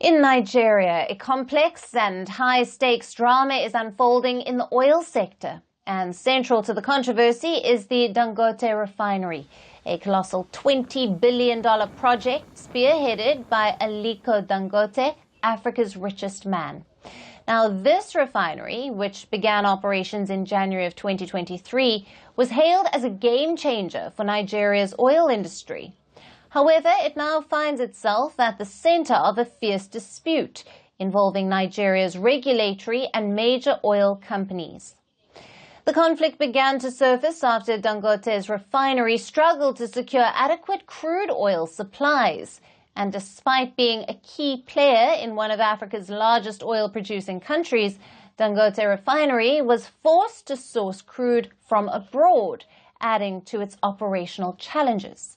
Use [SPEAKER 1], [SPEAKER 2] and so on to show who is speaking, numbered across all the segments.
[SPEAKER 1] In Nigeria, a complex and high-stakes drama is unfolding in the oil sector. And central to the controversy is the DANGOTE Refinery, a colossal $20 billion project spearheaded by Aliko Dangote, Africa's richest man. Now, this refinery, which began operations in January of 2023, was hailed as a game-changer for Nigeria's oil industry. However, it now finds itself at the center of a fierce dispute involving Nigeria's regulatory and major oil companies. The conflict began to surface after Dangote's refinery struggled to secure adequate crude oil supplies. And despite being a key player in one of Africa's largest oil-producing countries, Dangote Refinery was forced to source crude from abroad, adding to its operational challenges.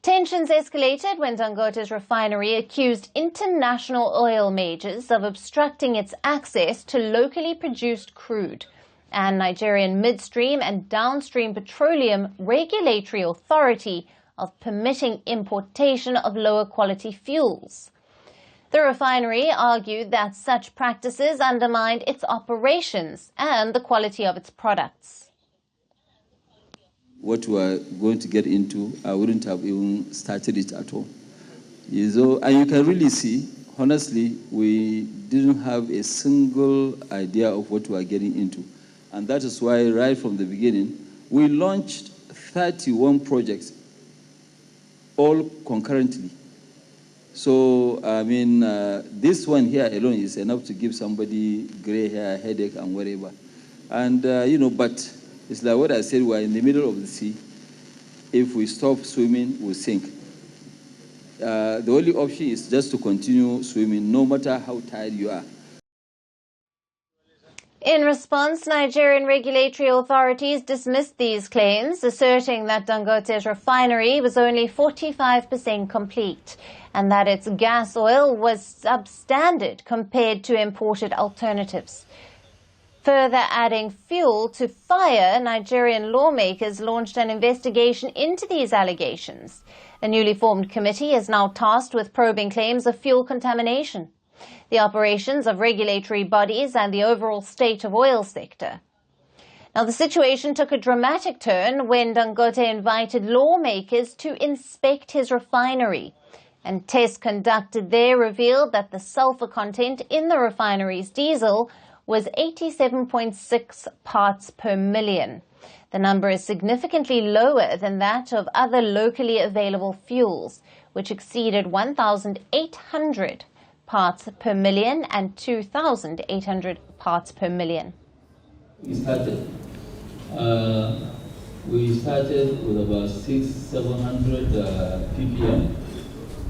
[SPEAKER 1] Tensions escalated when Dangote's refinery accused international oil majors of obstructing its access to locally produced crude, and Nigerian midstream and downstream petroleum regulatory authority of permitting importation of lower quality fuels. The refinery argued that such practices undermined its operations and the quality of its products.
[SPEAKER 2] What we are going to get into, I wouldn't have even started it at all. And you can really see, honestly, we didn't have a single idea of what we are getting into. And that is why right from the beginning, we launched 31 projects, all concurrently. So, I mean, this one here alone is enough to give somebody gray hair, headache, and whatever. And, but it's like what I said, we're in the middle of the sea. If we stop swimming, we'll sink. The only option is just to continue swimming, no matter how tired you are.
[SPEAKER 1] In response, Nigerian regulatory authorities dismissed these claims, asserting that Dangote's refinery was only 45% complete and that its gas oil was substandard compared to imported alternatives. Further adding fuel to fire, Nigerian lawmakers launched an investigation into these allegations. A newly formed committee is now tasked with probing claims of fuel contamination, the operations of regulatory bodies, and the overall state of oil sector. Now, the situation took a dramatic turn when Dangote invited lawmakers to inspect his refinery. And tests conducted there revealed that the sulfur content in the refinery's diesel was 87.6 parts per million. The number is significantly lower than that of other locally available fuels, which exceeded 1,800 parts per million and 2,800 parts per million.
[SPEAKER 3] We started with about 600-700 ppm,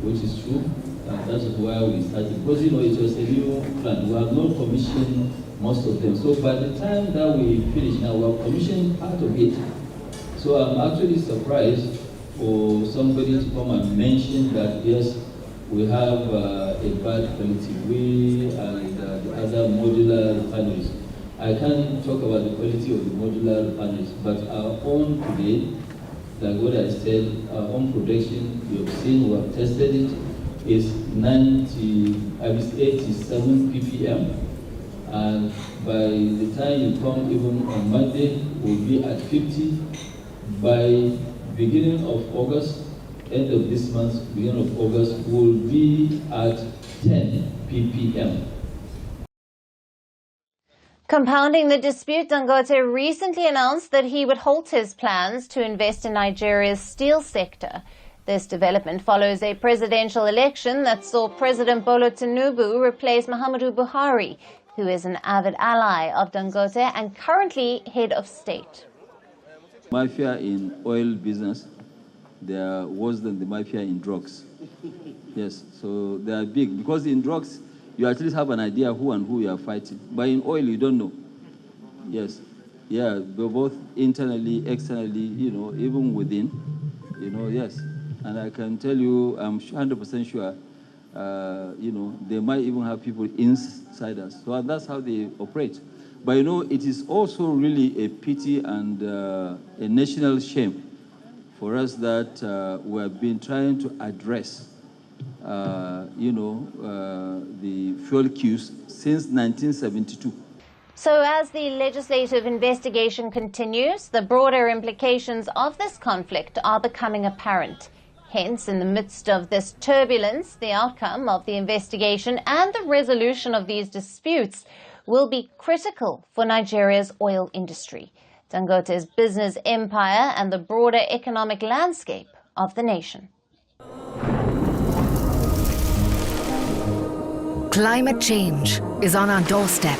[SPEAKER 3] which is true, and that is why we started. Because it was a new plant. We have not commissioned most of them. So by the time that we finish now, we have commissioned part of it. So I'm actually surprised for somebody to come and mention that, yes, we have a bad quality. We and the other modular refineries. I can't talk about the quality of the modular refineries, but our own today, like what I said, our own production, you have seen, we have tested it, is 87 ppm. And by the time you come even on Monday, we'll be at 50. By beginning of August, end of this month, beginning of August, we'll be at 10 ppm.
[SPEAKER 1] Compounding the dispute, Dangote recently announced that he would halt his plans to invest in Nigeria's steel sector. This development follows a presidential election that saw President Bola Tinubu replace Muhammadu Buhari, who is an avid ally of Dangote and currently head of state.
[SPEAKER 2] Mafia in oil business, they are worse than the mafia in drugs. Yes, so they are big, because in drugs, you at least have an idea who and who you are fighting. But in oil, you don't know. Yes, yeah, both internally, externally, even within, yes. And I can tell you, I'm 100% sure, they might even have people inside us. So that's how they operate. But it is also really a pity and a national shame for us that we have been trying to address the fuel queues since 1972.
[SPEAKER 1] So as the legislative investigation continues, the broader implications of this conflict are becoming apparent. Hence, in the midst of this turbulence, the outcome of the investigation and the resolution of these disputes will be critical for Nigeria's oil industry, Dangote's business empire, and the broader economic landscape of the nation.
[SPEAKER 4] Climate change is on our doorstep.